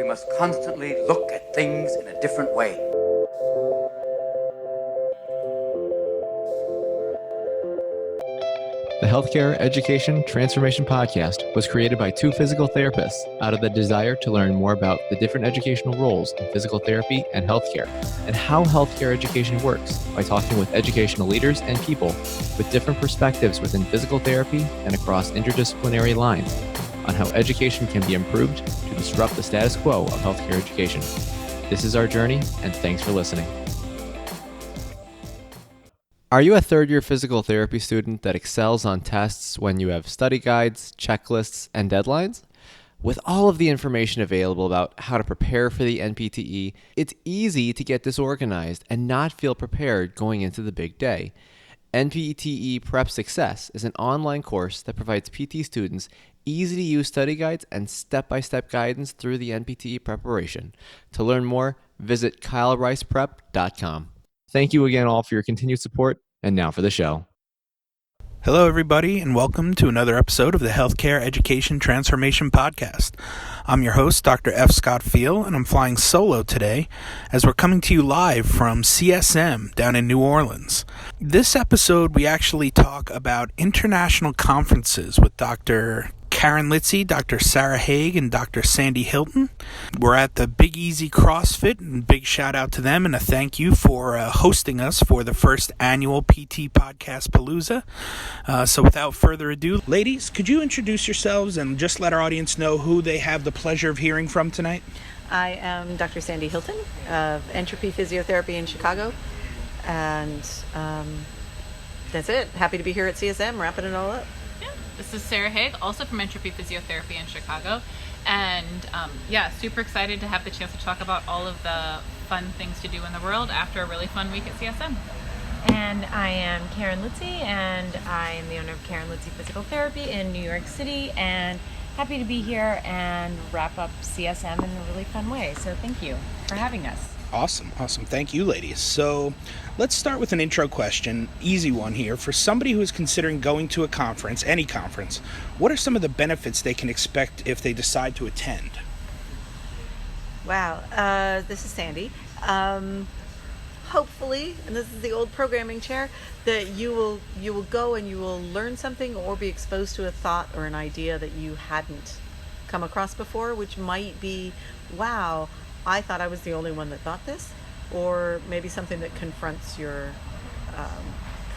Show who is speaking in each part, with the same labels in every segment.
Speaker 1: must constantly look at things in a different way.
Speaker 2: The Healthcare Education Transformation Podcast was created by two physical therapists out of the desire to learn more about the different educational roles in physical therapy and healthcare, and how healthcare education works by talking with educational leaders and people with different perspectives within physical therapy and across interdisciplinary lines on how education can be improved to disrupt the status quo of healthcare education. This is our journey, and thanks for listening. Are you a third-year physical therapy student that excels on tests when you have study guides, checklists, and deadlines? With all of the information available about how to prepare for the NPTE, it's easy to get disorganized and not feel prepared going into the big day. NPTE Prep Success is an online course that provides PT students easy-to-use study guides and step-by-step guidance through the NPTE preparation. To learn more, visit kylericeprep.com. Thank you again all for your continued support, and now for the show.
Speaker 3: Hello, everybody, and welcome to another episode of the Healthcare Education Transformation Podcast. I'm your host, Dr. F. Scott Field, and I'm flying solo today as we're coming to you live from CSM down in New Orleans. This episode, we actually talk about international conferences with Dr. Karen Litzy, Dr. Sarah Haag, and Dr. Sandy Hilton. We're at the Big Easy CrossFit, and big shout out to them and a thank you for hosting us for the first annual PT Podcast Palooza. So without further ado, ladies, could you introduce yourselves and just let our audience know who they have the pleasure of hearing from tonight?
Speaker 4: I am Dr. Sandy Hilton of Entropy Physiotherapy in Chicago, and that's it. Happy to be here at CSM, wrapping it all up.
Speaker 5: This is Sarah Haag, also from Entropy Physiotherapy in Chicago, and super excited to have the chance to talk about all of the fun things to do in the world after a really fun week at CSM.
Speaker 6: And I am Karen Litzy, and I am the owner of Karen Litzy Physical Therapy in New York City, and happy to be here and wrap up CSM in a really fun way. So thank you for having us.
Speaker 3: Awesome. Thank you, ladies. So let's start with an intro question, easy one here. For somebody who is considering going to a conference, any conference, what are some of the benefits they can expect if they decide to attend?
Speaker 4: Wow, this is Sandy. Hopefully, and this is the old programming chair, that you will go and you will learn something or be exposed to a thought or an idea that you hadn't come across before, which might be, wow, I thought I was the only one that thought this, or maybe something that confronts your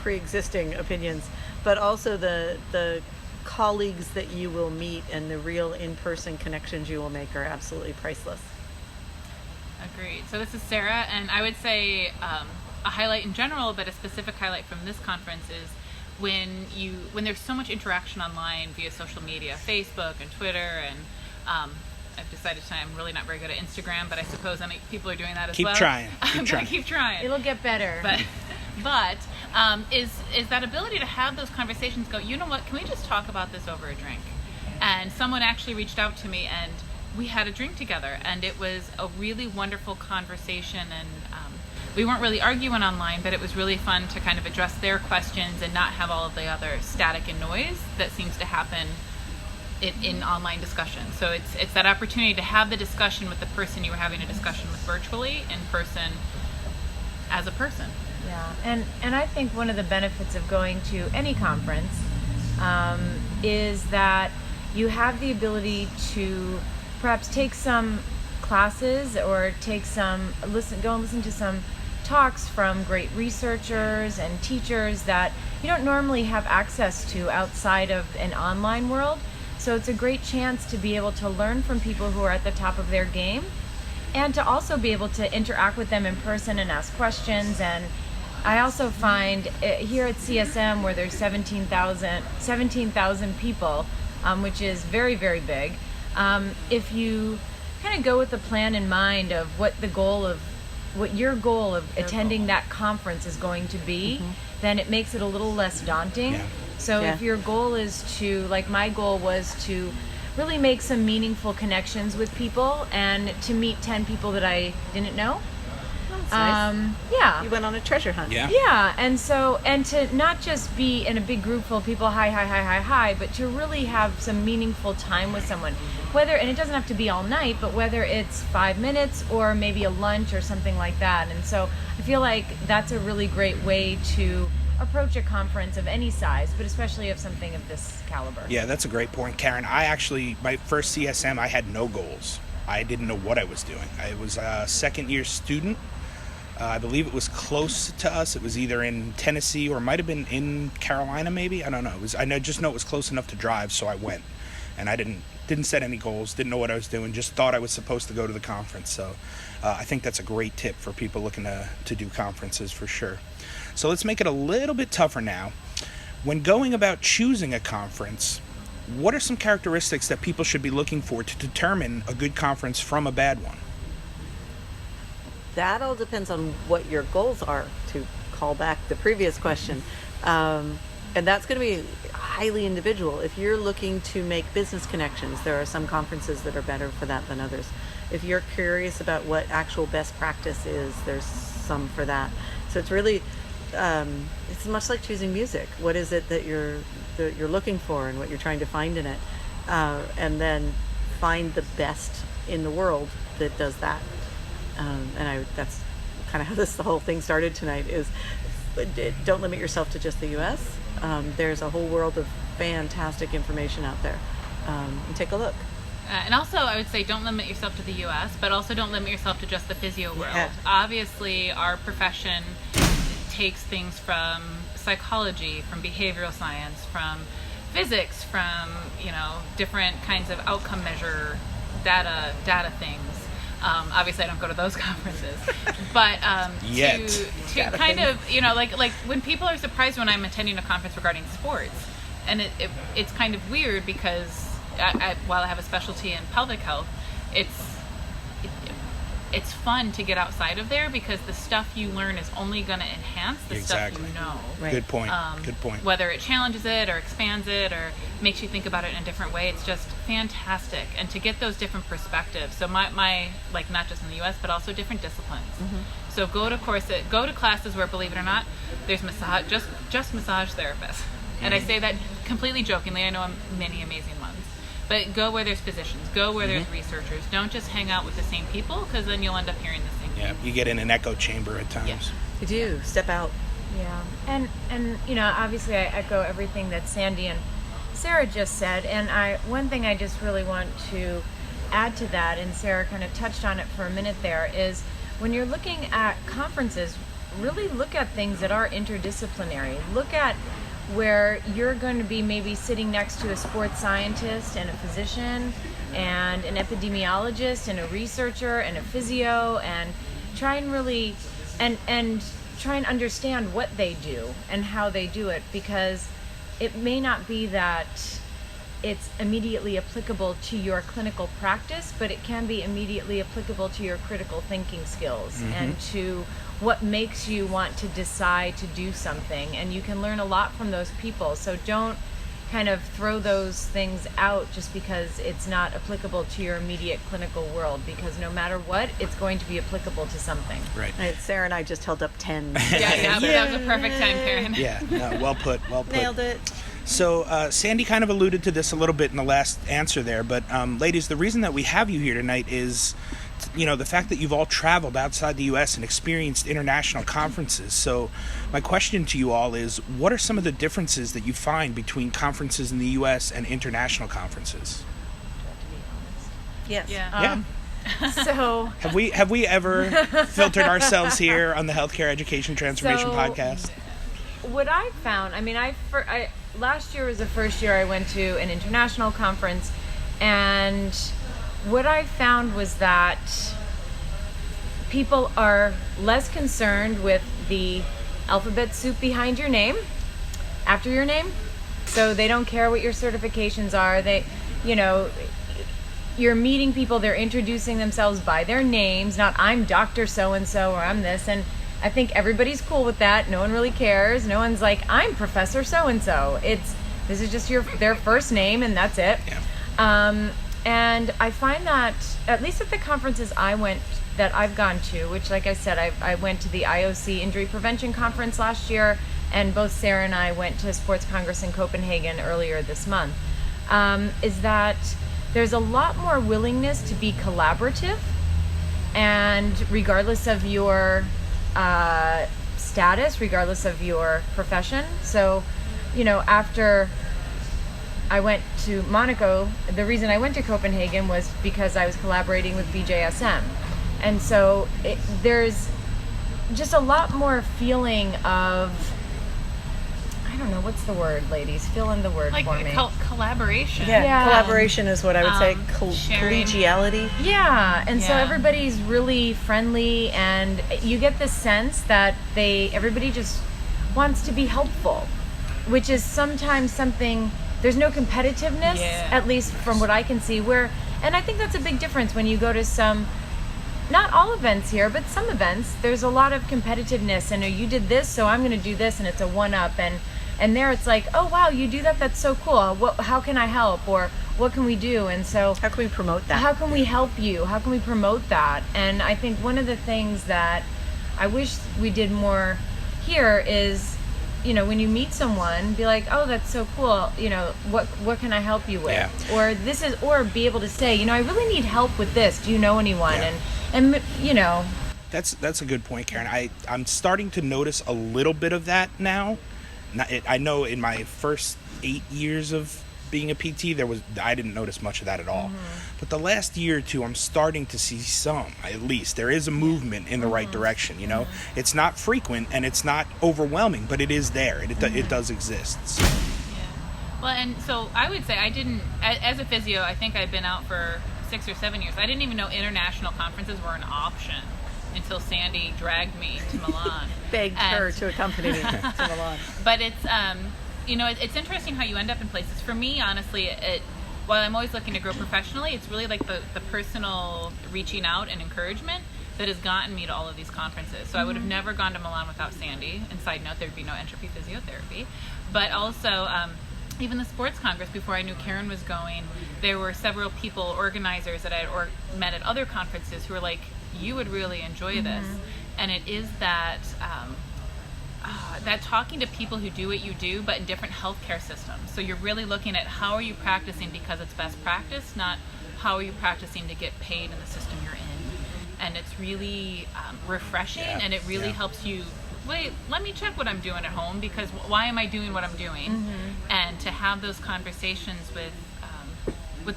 Speaker 4: pre-existing opinions, but also the colleagues that you will meet and the real in-person connections you will make are absolutely priceless.
Speaker 5: Agreed. So this is Sarah, and I would say a highlight in general, but a specific highlight from this conference is when there's so much interaction online via social media, Facebook and Twitter, and I've decided tonight I'm really not very good at Instagram, but I suppose people are doing that as well. Keep trying.
Speaker 6: It'll get better.
Speaker 5: But is that ability to have those conversations go, you know what, can we just talk about this over a drink? And someone actually reached out to me, and we had a drink together, and it was a really wonderful conversation, and we weren't really arguing online, but it was really fun to kind of address their questions and not have all of the other static and noise that seems to happen in online discussion. So it's that opportunity to have the discussion with the person you were having a discussion with virtually, in person, as a person.
Speaker 6: Yeah, and I think one of the benefits of going to any conference is that you have the ability to perhaps take some classes or go and listen to some talks from great researchers and teachers that you don't normally have access to outside of an online world. So it's a great chance to be able to learn from people who are at the top of their game, and to also be able to interact with them in person and ask questions. And I also find here at CSM, where there's 17,000 people, which is very, very big, if you kind of go with the plan in mind of what your goal of attending that conference is going to be, then it makes it a little less daunting.
Speaker 3: Yeah.
Speaker 6: So if your goal is to, like my goal was to really make some meaningful connections with people and to meet 10 people that I didn't know,
Speaker 4: That's nice.
Speaker 6: Yeah.
Speaker 4: You went on a treasure hunt.
Speaker 3: Yeah.
Speaker 6: Yeah, and to not just be in a big group full of people, hi, but to really have some meaningful time with someone. And it doesn't have to be all night, but whether it's 5 minutes or maybe a lunch or something like that. And so I feel like that's a really great way to approach a conference of any size, but especially of something of this caliber.
Speaker 3: Yeah, that's a great point, Karen. My first CSM, I had no goals. I didn't know what I was doing. I was a second-year student. I believe it was close to us. It was either in Tennessee or might have been in Carolina, maybe. I don't know. I just know it was close enough to drive, so I went. And I didn't set any goals, didn't know what I was doing, just thought I was supposed to go to the conference. So I think that's a great tip for people looking to do conferences for sure. So let's make it a little bit tougher now. When going about choosing a conference, what are some characteristics that people should be looking for to determine a good conference from a bad one?
Speaker 4: That all depends on what your goals are, to call back the previous question. And that's going to be highly individual. If you're looking to make business connections, there are some conferences that are better for that than others. If you're curious about what actual best practice is, there's some for that. So it's really, it's much like choosing music. What is it that you're looking for and what you're trying to find in it? And then find the best in the world that does that. That's kind of how the whole thing started tonight, is don't limit yourself to just the U.S. There's a whole world of fantastic information out there. And take a look.
Speaker 5: And also, I would say don't limit yourself to the U.S., but also don't limit yourself to just the physio world.
Speaker 4: Yeah.
Speaker 5: Obviously, our profession takes things from psychology, from behavioral science, from physics, from different kinds of outcome measure data things. Obviously, I don't go to those conferences, but to kind of like when people are surprised when I'm attending a conference regarding sports, and it's kind of weird because while I have a specialty in pelvic health, it's fun to get outside of there because the stuff you learn is only going to enhance the stuff you know.
Speaker 4: Right.
Speaker 3: Good point. Good point.
Speaker 5: Whether it challenges it or expands it or makes you think about it in a different way, it's just fantastic. And to get those different perspectives. So my not just in the U.S. but also different disciplines. Mm-hmm. So go to classes where, believe it or not, there's just massage therapists. And I say that completely jokingly. I know many amazing ones. But go where there's physicians. Go where there's researchers. Don't just hang out with the same people, because then you'll end up hearing the same thing.
Speaker 3: Yeah, you get in an echo chamber at times.
Speaker 5: Yeah.
Speaker 4: You do. Step out.
Speaker 6: Yeah. And obviously I echo everything that Sandy and Sarah just said. And one thing I just really want to add to that, and Sarah kind of touched on it for a minute there, is when you're looking at conferences, really look at things that are interdisciplinary. Look at where you're going to be maybe sitting next to a sports scientist and a physician and an epidemiologist and a researcher and a physio, and try and really and try and understand what they do and how they do it, because it may not be that it's immediately applicable to your clinical practice, but it can be immediately applicable to your critical thinking skills and to what makes you want to decide to do something. And you can learn a lot from those people. So don't kind of throw those things out just because it's not applicable to your immediate clinical world, because no matter what, it's going to be applicable to something.
Speaker 3: Right.
Speaker 4: Sarah and I just held up 10.
Speaker 5: Yeah, that was a perfect time, Karen.
Speaker 3: Yeah, no, well put.
Speaker 4: Nailed it.
Speaker 3: So Sandy kind of alluded to this a little bit in the last answer there, but ladies, the reason that we have you here tonight is, the fact that you've all traveled outside the U.S. and experienced international conferences. So my question to you all is, what are some of the differences that you find between conferences in the U.S. and international conferences?
Speaker 4: Yes.
Speaker 5: Yeah.
Speaker 6: So
Speaker 3: Have we ever filtered ourselves here on the Healthcare Education Transformation Podcast?
Speaker 6: What I found, last year was the first year I went to an international conference, and what I found was that people are less concerned with the alphabet soup behind your name, after your name. So they don't care what your certifications are. You're meeting people, they're introducing themselves by their names, not I'm Dr. So-and-so or I'm this. And I think everybody's cool with that. No one really cares. No one's like, I'm Professor so-and-so. This is just their first name, and that's it.
Speaker 3: Yeah.
Speaker 6: And I find that, at least at the conferences that I've gone to, which, like I said, I went to the IOC Injury Prevention Conference last year, and both Sarah and I went to Sports Congress in Copenhagen earlier this month, is that there's a lot more willingness to be collaborative, and regardless of your status, regardless of your profession. So, after I went to Monaco, the reason I went to Copenhagen was because I was collaborating with BJSM. And so there's just a lot more feeling of, I don't know, what's the word, ladies? Fill in the word for me.
Speaker 5: Collaboration.
Speaker 4: Yeah, collaboration is what I would say.
Speaker 5: Sharing.
Speaker 4: Collegiality.
Speaker 6: Yeah, and so
Speaker 5: Yeah.
Speaker 6: everybody's really friendly, and you get the sense that everybody just wants to be helpful, which is sometimes something, there's no competitiveness, at least from what I can see, and I think that's a big difference when you go to some, not all events here, but some events, there's a lot of competitiveness, and you did this, so I'm going to do this, and it's a one-up, and there it's like, oh wow, you do that, that's so cool, how can I help, or what can we do? And so
Speaker 4: How can we promote that?
Speaker 6: how can we help you, how can we promote that? And I think one of the things that I wish we did more here is, when you meet someone, be like, oh, that's so cool, what can I help you with?
Speaker 3: Yeah.
Speaker 6: Or be able to say, I really need help with this, do you know anyone?
Speaker 3: Yeah.
Speaker 6: And
Speaker 3: That's a good point, Karen. I'm starting to notice a little bit of that now. I know in my first 8 years of being a PT, I didn't notice much of that at all.
Speaker 6: Mm-hmm.
Speaker 3: But the last year or two, I'm starting to see some. At least there is a movement in the right direction. It's not frequent and it's not overwhelming, but it is there. It does exist. So.
Speaker 5: Yeah. Well, and so I would say as a physio, I think I've been out for 6 or 7 years. I didn't even know international conferences were an option until Sandy dragged me to Milan.
Speaker 4: Begged her to accompany me to Milan.
Speaker 5: But it's it's interesting how you end up in places. For me, honestly, while I'm always looking to grow professionally, it's really like the personal reaching out and encouragement that has gotten me to all of these conferences. So I would have never gone to Milan without Sandy. And side note, there'd be no entropy physiotherapy. But also, even the Sports Congress, before I knew Karen was going, there were several people, organizers that I had met at other conferences who were like, you would really enjoy this. And it is that talking to people who do what you do, but in different healthcare systems. So you're really looking at how are you practicing because it's best practice, not how are you practicing to get paid in the system you're in. And it's really refreshing, and it really helps you, wait, let me check what I'm doing at home, because why am I doing what I'm doing? And to have those conversations with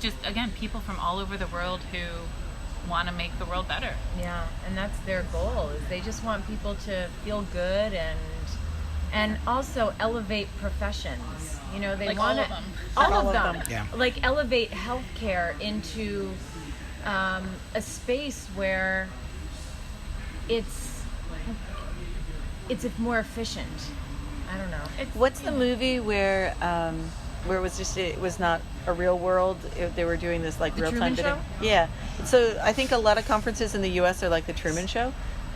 Speaker 5: just, again, people from all over the world who want to make the world better.
Speaker 6: Yeah, and that's their goal, is they just want people to feel good and also elevate professions. They
Speaker 5: Like
Speaker 6: want
Speaker 5: all
Speaker 6: to,
Speaker 5: of them.
Speaker 6: all of them.
Speaker 3: Yeah.
Speaker 6: Like elevate healthcare into a space where it's more efficient. I don't know.
Speaker 4: What's the movie where it was not a real world? They were doing this like
Speaker 6: The
Speaker 4: real time
Speaker 6: Truman
Speaker 4: video. Yeah. So I think a lot of conferences in the U.S. are like the Truman Show,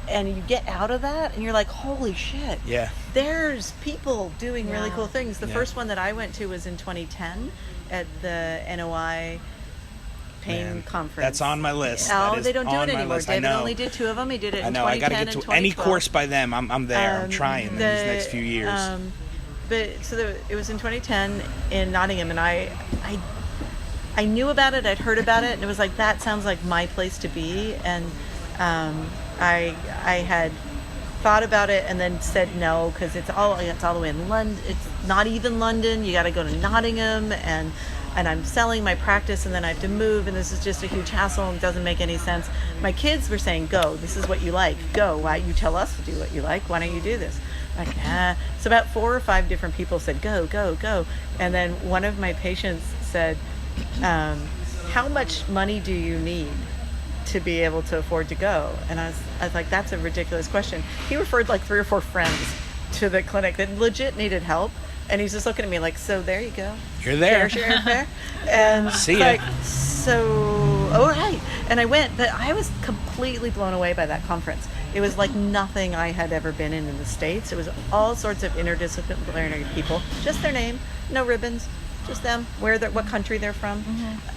Speaker 4: and you get out of that and you're like, holy shit.
Speaker 3: Yeah.
Speaker 4: There's people doing really cool things. The
Speaker 3: Yeah.
Speaker 4: first one that I went to was in 2010 at the NOI pain conference.
Speaker 3: That's on my list.
Speaker 4: Oh,
Speaker 3: That is
Speaker 4: they don't do
Speaker 3: on
Speaker 4: it
Speaker 3: my
Speaker 4: anymore.
Speaker 3: list. I
Speaker 4: David
Speaker 3: know.
Speaker 4: only did 2 of them. He did it
Speaker 3: I
Speaker 4: in
Speaker 3: know. I
Speaker 4: 2010
Speaker 3: got to get
Speaker 4: and
Speaker 3: to any
Speaker 4: 2012.
Speaker 3: course by them. I'm there. I'm trying in these next few years.
Speaker 4: It was in 2010 in Nottingham, and I knew about it. I'd heard about it, and it was like, that sounds like my place to be. And I had thought about it and then said no, because it's all the way in London. It's not even London. You got to go to Nottingham, and I'm selling my practice, and then I have to move, and this is just a huge hassle and doesn't make any sense. My kids were saying, go, this is what you like, go, why you tell us to do what you like, why don't you do this? I'm like, nah. So about 4 or 5 different people said, go, go, go. And then one of my patients said, how much money do you need to be able to afford to go? And I was like, that's a ridiculous question. He referred like 3 or 4 friends to the clinic that legit needed help. And he's just looking at me like, so there you go.
Speaker 3: You're there.
Speaker 4: There's your airfare. And
Speaker 3: See ya.
Speaker 4: like, so, all right. And I went, but I was completely blown away by that conference. It was like nothing I had ever been in the States. It was all sorts of interdisciplinary people, just their name, no ribbons, just them, what country they're from,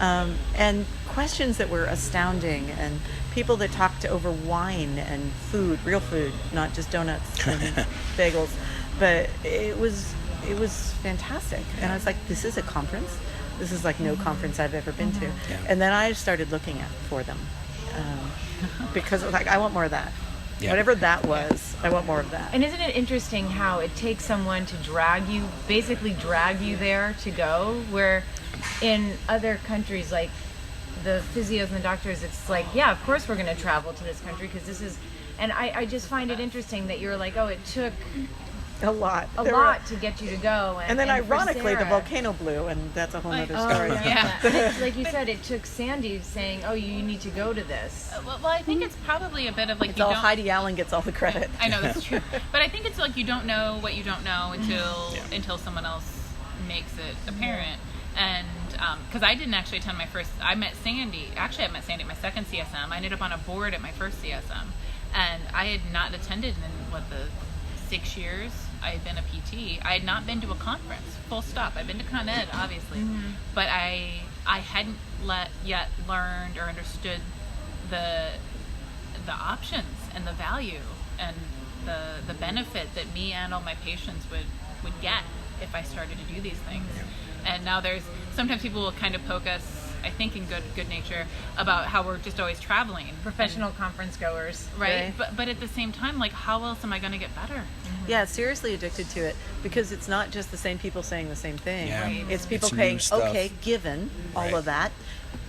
Speaker 4: and questions that were astounding, and people that talked over wine and food, real food, not just donuts and bagels. But it was fantastic, and I was like, this is a conference. This is like no conference I've ever been to.
Speaker 3: Yeah.
Speaker 4: And then I started looking for them because like I want more of that.
Speaker 3: Yeah.
Speaker 4: Whatever that was, I want more of that.
Speaker 6: And isn't it interesting how it takes someone to basically drag you there to go, where in other countries, like the physios and the doctors, it's like, yeah, of course we're going to travel to this country because this is, and I just find it interesting that you're like, oh, it took
Speaker 4: a lot
Speaker 6: to get you to go.
Speaker 4: And then ironically, the
Speaker 6: Sarah,
Speaker 4: volcano blew, and that's a whole other story.
Speaker 5: Yeah.
Speaker 6: It's like you said, it took Sandy saying, oh, you need to go to this.
Speaker 5: Well, I think it's probably a bit of like
Speaker 4: It's all Heidi Allen gets all the credit.
Speaker 5: I know that's true, but I think it's like you don't know what you don't know until someone else makes it apparent. And because I didn't actually attend I met Sandy at my second CSM. I ended up on a board at my first CSM, and I had not attended in the 6 years I had been a PT. I had not been to a conference, full stop. I've been to Con Ed, obviously, but I hadn't yet learned or understood the options and the value and the benefit that me and all my patients would get if I started to do these things. And now sometimes people will kind of poke us, I think in good nature, about how we're just always traveling.
Speaker 6: Professional conference goers.
Speaker 5: Right. But at the same time, like, how else am I going to get better?
Speaker 4: Yeah, seriously addicted to it, because it's not just the same people saying the same thing.
Speaker 3: Yeah.
Speaker 5: Right.
Speaker 4: It's people
Speaker 3: It's new
Speaker 4: saying,
Speaker 3: stuff.
Speaker 4: okay, given all of that,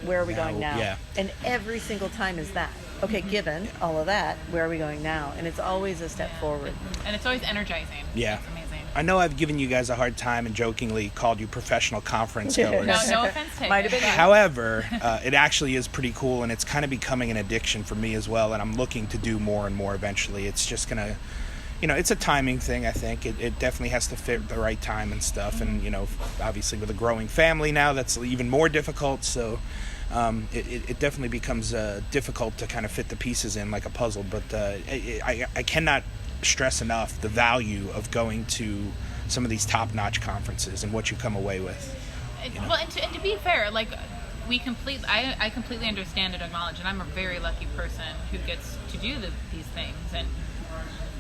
Speaker 4: where are we going now?
Speaker 3: Yeah.
Speaker 4: And every single time is that. Okay, given all of that, where are we going now? And it's always a step forward.
Speaker 5: And it's always energizing.
Speaker 3: Yeah.
Speaker 5: It's amazing.
Speaker 3: I know I've given you guys a hard time and jokingly called you professional conference goers.
Speaker 5: No offense taken.
Speaker 4: Might have been.
Speaker 3: However, it actually is pretty cool, and it's kind of becoming an addiction for me as well, and I'm looking to do more and more eventually. It's just going to, it's a timing thing, I think. It definitely has to fit the right time and stuff, and, obviously with a growing family now, that's even more difficult, so it definitely becomes difficult to kind of fit the pieces in like a puzzle, but I cannot stress enough the value of going to some of these top-notch conferences and what you come away with.
Speaker 5: Well, and to be fair, like I completely understand and acknowledge, and I'm a very lucky person who gets to do these things. And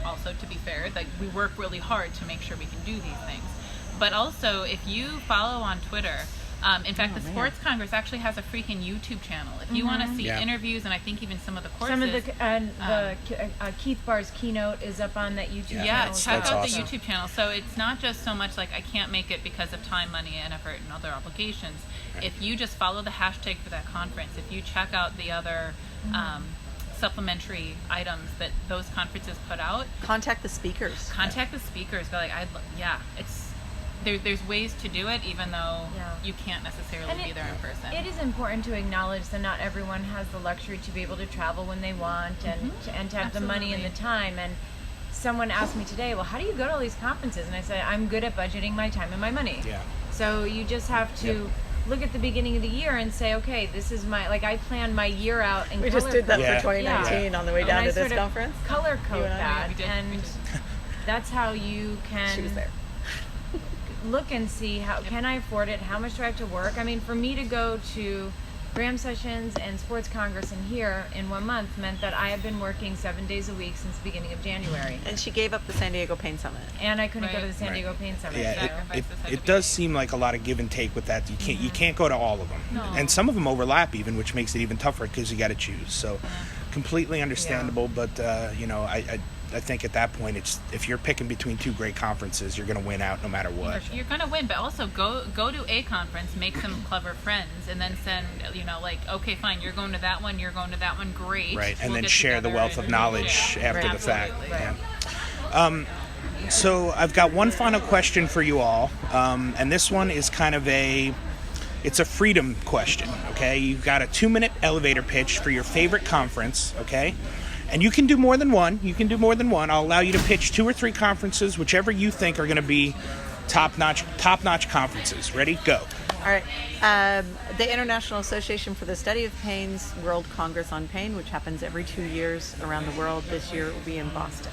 Speaker 5: also, to be fair, like we work really hard to make sure we can do these things. But also, if you follow on Twitter, in fact, the Sports Congress actually has a freaking YouTube channel. If you want to see interviews, and I think even some of the courses.
Speaker 6: Some of the Keith Barr's keynote is up on that YouTube channel.
Speaker 5: Yeah, check out
Speaker 3: awesome.
Speaker 5: the YouTube channel. So it's not just so much like I can't make it because of time, money, and effort and other obligations. Right. If you just follow the hashtag for that conference, if you check out the other supplementary items that those conferences put out.
Speaker 4: Contact the speakers.
Speaker 5: Be like, it's... There's ways to do it, even though you can't necessarily be there in person.
Speaker 6: It is important to acknowledge that not everyone has the luxury to be able to travel when they want and to have the money and the time. And someone asked me today, well, how do you go to all these conferences? And I said, I'm good at budgeting my time and my money.
Speaker 3: Yeah.
Speaker 6: So you just have to look at the beginning of the year and say, okay, this is I plan my year out and
Speaker 4: we
Speaker 6: color
Speaker 4: just did that
Speaker 3: code.
Speaker 4: for 2019 on the way down to this conference.
Speaker 6: Color code that,
Speaker 5: We did.
Speaker 6: that's how you can.
Speaker 4: She was there.
Speaker 6: Look and see how can I afford it, how much do I have to work. I mean, for me to go to Graham Sessions and Sports Congress and here in 1 month meant that I have been working 7 days a week since the beginning of January.
Speaker 4: And she gave up the San Diego Pain Summit.
Speaker 6: And I couldn't go to the
Speaker 5: Right.
Speaker 6: San Diego Pain Summit.
Speaker 3: Yeah,
Speaker 6: so.
Speaker 3: it does seem like a lot of give and take with that. You can't go to all of them, and some of them overlap even, which makes it even tougher because you got to choose. So, completely understandable. But I think at that point, it's if you're picking between two great conferences, you're going to win out no matter what.
Speaker 5: You're gonna win, but also go to a conference, make some clever friends, and then send okay, fine, you're going to that one, great.
Speaker 3: Right, and
Speaker 5: We'll
Speaker 3: then
Speaker 5: get
Speaker 3: share the
Speaker 5: together
Speaker 3: wealth of
Speaker 5: and-
Speaker 3: knowledge after the fact.
Speaker 5: Absolutely.
Speaker 3: Yeah. So I've got one final question for you all, and this one is kind of it's a freedom question, okay? You've got a 2-minute elevator pitch for your favorite conference, okay? And you can do more than one. I'll allow you to pitch 2 or 3 conferences, whichever you think are going to be top-notch conferences. Ready? Go.
Speaker 4: All right. The International Association for the Study of Pain's World Congress on Pain, which happens every 2 years around the world. This year it will be in Boston.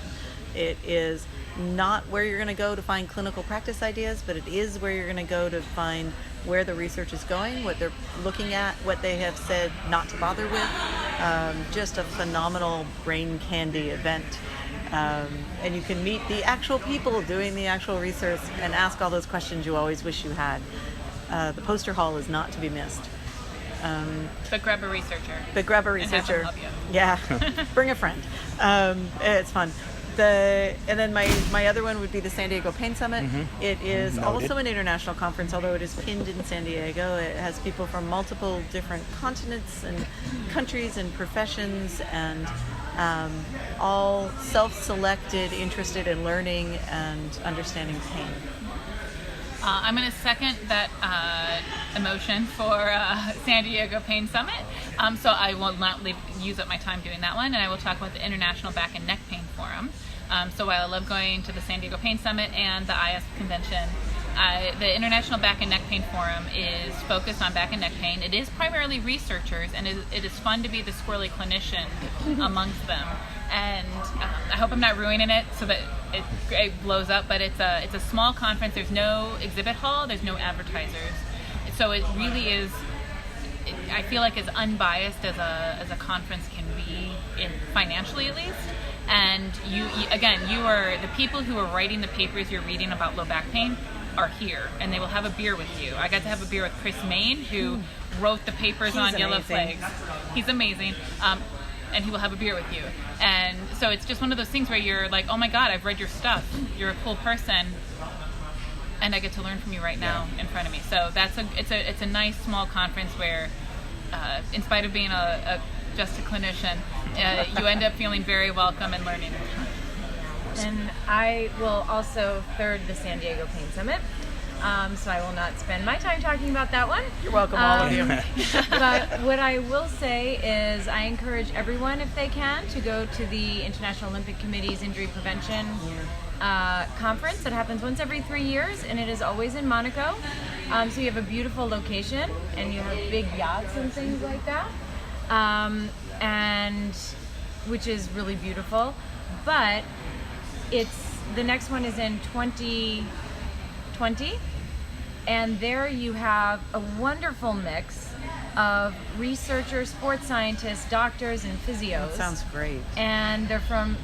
Speaker 4: It is not where you're going to go to find clinical practice ideas, but it is where you're going to go to find where the research is going, what they're looking at, what they have said not to bother with. Just a phenomenal brain candy event. And you can meet the actual people doing the actual research and ask all those questions you always wish you had. The poster hall is not to be missed.
Speaker 5: But grab a researcher.
Speaker 4: And have them help you. Yeah, bring a friend. It's fun. And then my other one would be the San Diego Pain Summit. Mm-hmm. It is
Speaker 3: Noted.
Speaker 4: Also an international conference, although it is pinned in San Diego. It has people from multiple different continents and countries and professions, and all self-selected, interested in learning and understanding pain.
Speaker 5: I'm going to second that emotion for San Diego Pain Summit. So I will not use up my time doing that one, and I will talk about the International Back and Neck Pain Forum. So while I love going to the San Diego Pain Summit and the IS convention, the International Back and Neck Pain Forum is focused on back and neck pain. It is primarily researchers, and it is fun to be the squirrely clinician amongst them. And I hope I'm not ruining it so that it blows up, but it's a small conference. There's no exhibit hall, there's no advertisers. So it really is, I feel like, as unbiased as a conference can be, financially at least. And you are the people who are writing the papers you're reading about low back pain are here, and they will have a beer with you. I got to have a beer with Chris Main, who wrote the papers on
Speaker 4: amazing.
Speaker 5: Yellow Flags. He's amazing. And he will have a beer with you. And so it's just one of those things where you're like, oh my God, I've read your stuff. You're a cool person. And I get to learn from you right now in front of me. So it's a nice small conference where, in spite of being just a clinician, you end up feeling very welcome and learning.
Speaker 6: And I will also third the San Diego Pain Summit. So I will not spend my time talking about that one.
Speaker 4: You're welcome, all of you.
Speaker 6: But what I will say is I encourage everyone, if they can, to go to the International Olympic Committee's Injury Prevention conference that happens once every 3 years, and it is always in Monaco. So you have a beautiful location, and you have big yachts and things like that, and which is really beautiful. But the next one is in 2020, and there you have a wonderful mix of researchers, sports scientists, doctors, and physios.
Speaker 4: That sounds great.
Speaker 6: And they're from,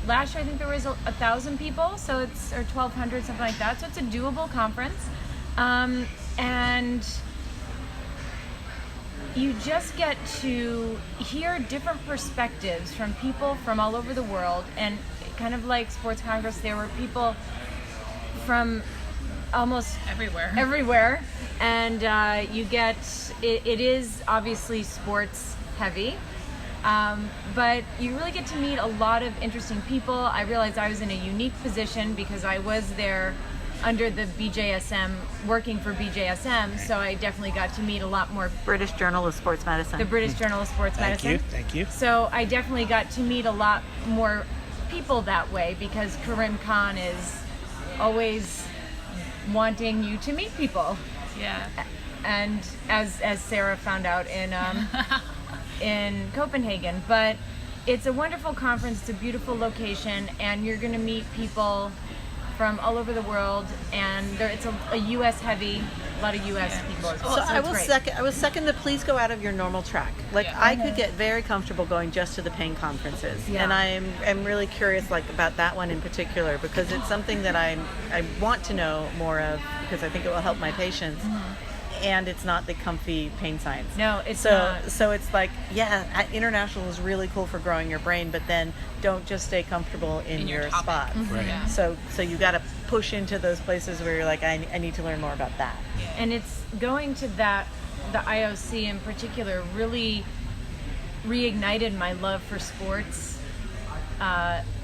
Speaker 6: last year I think there was 1,000 people, or 1,200, something like that. So it's a doable conference. And you just get to hear different perspectives from people from all over the world. And kind of like Sports Congress, there were people from almost everywhere, and you get it is obviously sports heavy, but you really get to meet a lot of interesting people. I realized I was in a unique position because I was there under the BJSM, working for BJSM, so I definitely got to meet a lot more.
Speaker 4: British Journal of Sports Medicine.
Speaker 6: The British Journal of Sports Medicine.
Speaker 3: Thank you.
Speaker 6: So I definitely got to meet a lot more people that way, because Karim Khan is always wanting you to meet people.
Speaker 5: Yeah.
Speaker 6: And as Sarah found out in Copenhagen. But it's a wonderful conference, it's a beautiful location, and you're going to meet people from all over the world, and it's a U.S. heavy, a lot of U.S. people as well.
Speaker 4: So
Speaker 6: So
Speaker 4: I will second the please go out of your normal track. Like I could get very comfortable going just to the pain conferences, and I'm really curious about that one in particular, because it's something that I want to know more of, because I think it will help my patients. And it's not the comfy pain science.
Speaker 6: No, it's not.
Speaker 4: So it's like, international is really cool for growing your brain, but then don't just stay comfortable in your
Speaker 5: topic.
Speaker 4: spot.
Speaker 3: Right.
Speaker 5: Yeah.
Speaker 4: So you got to push into those places where you're like, I need to learn more about that.
Speaker 6: And it's going to the IOC in particular really reignited my love for sports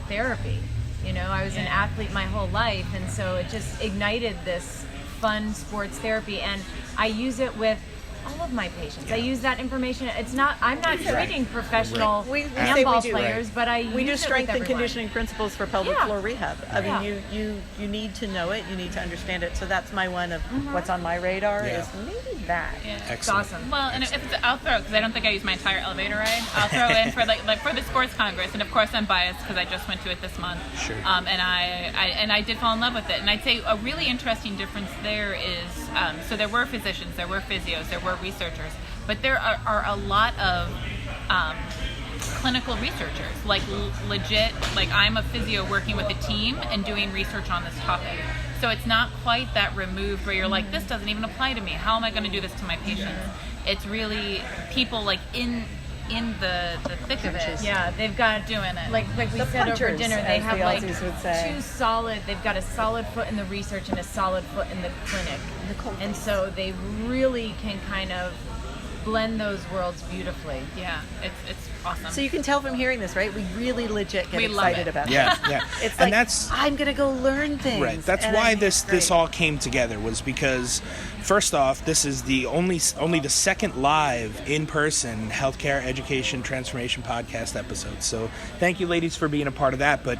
Speaker 6: therapy. You know, I was an athlete my whole life, and so it just ignited this fun sports therapy, and I use it with all of my patients. I use that information. I'm not treating professional
Speaker 4: We say
Speaker 6: handball
Speaker 4: we do.
Speaker 6: players, but I
Speaker 4: We do
Speaker 6: use
Speaker 4: strength
Speaker 6: it with
Speaker 4: and conditioning principles for pelvic
Speaker 6: Yeah.
Speaker 4: floor rehab. I
Speaker 6: Yeah.
Speaker 4: mean, you need to know it. You need to understand it. So that's my one of what's on my radar
Speaker 3: Yeah.
Speaker 4: is maybe that.
Speaker 5: Yeah.
Speaker 6: It's
Speaker 3: Excellent.
Speaker 6: awesome.
Speaker 5: Well, and if it's, I'll throw, because I don't think I use my entire elevator ride. I'll throw in for like for the sports congress, and of course I'm biased because I just went to it this month.
Speaker 3: Sure.
Speaker 5: And I did fall in love with it, and I'd say a really interesting difference there is so there were physicians, there were physios, there were researchers, but there are a lot of clinical researchers, like legit, like I'm a physio working with a team and doing research on this topic. So it's not quite that removed where you're like, this doesn't even apply to me. How am I going to do this to my patients? It's really people like in the thick of it.
Speaker 6: Yeah, they've got
Speaker 5: doing it.
Speaker 6: Like we
Speaker 4: The
Speaker 6: said over
Speaker 4: punchers,
Speaker 6: dinner, they
Speaker 4: as
Speaker 6: have
Speaker 4: the
Speaker 6: like
Speaker 4: Aussies would say.
Speaker 6: two solid. They've got a solid foot in the research and a solid foot in the clinic, and so they really can kind of blend those worlds beautifully.
Speaker 5: Yeah, it's awesome.
Speaker 4: So you can tell from hearing this, right? We really legit get
Speaker 5: We love
Speaker 4: excited
Speaker 5: it.
Speaker 4: about
Speaker 3: Yeah,
Speaker 4: it.
Speaker 3: yeah.
Speaker 4: It's
Speaker 3: And
Speaker 4: like,
Speaker 3: that's
Speaker 4: I'm going to go learn things.
Speaker 3: right. That's
Speaker 4: And
Speaker 3: why
Speaker 4: I'm-
Speaker 3: this
Speaker 4: great.
Speaker 3: all came together, was because first off, this is the only the second live in-person healthcare education transformation podcast episode. So thank you, ladies, for being a part of that. But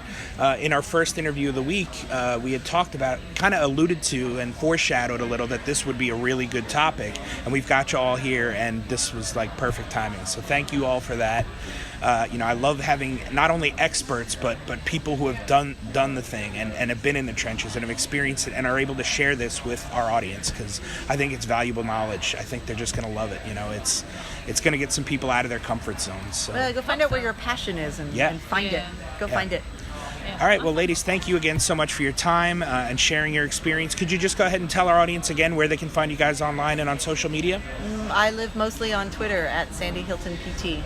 Speaker 3: in our first interview of the week, we had talked about, kind of alluded to and foreshadowed a little that this would be a really good topic, and we've got you all here, and this was like perfect timing. So thank you all for that. I love having not only experts but people who have done the thing and have been in the trenches and have experienced it and are able to share this with our audience, because I think it's valuable knowledge. I think they're just going to love it. It's going to get some people out of their comfort zones. So.
Speaker 4: Well, go find out where your passion is and find it. Go find it.
Speaker 5: Yeah.
Speaker 3: All right, well, ladies, thank you again so much for your time and sharing your experience. Could you just go ahead and tell our audience again where they can find you guys online and on social media?
Speaker 4: I live mostly on Twitter at Sandy Hilton PT.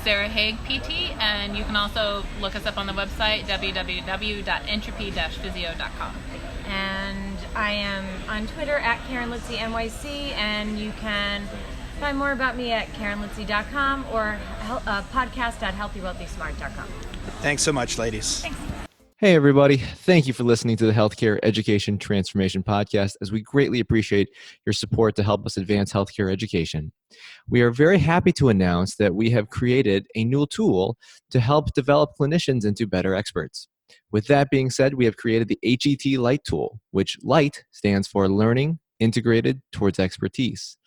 Speaker 5: Sarah Haag PT, and you can also look us up on the website www.entropy-physio.com.
Speaker 6: And I am on Twitter at Karen Litzy NYC, and you can find more about me at KarenLitzy.com or podcast.healthywealthysmart.com.
Speaker 3: Thanks so much, ladies.
Speaker 2: Hey, everybody. Thank you for listening to the Healthcare Education Transformation Podcast, as we greatly appreciate your support to help us advance healthcare education. We are very happy to announce that we have created a new tool to help develop clinicians into better experts. With that being said, we have created the HET Light tool, which LIGHT stands for Learning Integrated Towards Expertise.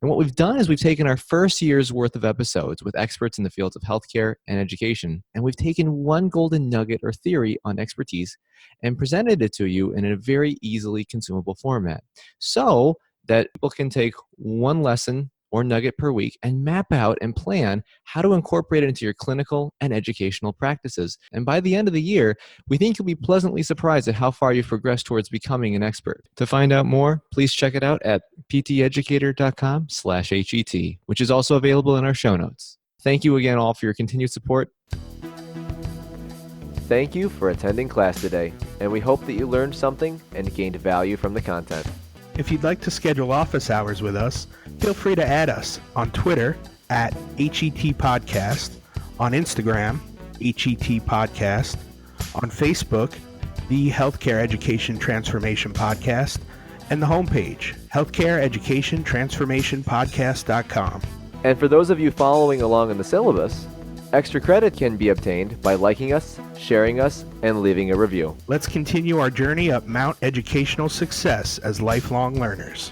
Speaker 2: And what we've done is we've taken our first year's worth of episodes with experts in the fields of healthcare and education, and we've taken one golden nugget or theory on expertise and presented it to you in a very easily consumable format, so that people can take one lesson or nugget per week and map out and plan how to incorporate it into your clinical and educational practices. And by the end of the year, we think you'll be pleasantly surprised at how far you've progressed towards becoming an expert. To find out more, please check it out at pteducator.com/HET, which is also available in our show notes. Thank you again all for your continued support. Thank you for attending class today, and we hope that you learned something and gained value from the content.
Speaker 3: If you'd like to schedule office hours with us, feel free to add us on Twitter at HET Podcast, on Instagram, HET Podcast, on Facebook, the Healthcare Education Transformation Podcast, and the homepage, healthcareeducationtransformationpodcast.com.
Speaker 2: And for those of you following along in the syllabus, extra credit can be obtained by liking us, sharing us, and leaving a review.
Speaker 3: Let's continue our journey up Mount Educational Success as lifelong learners.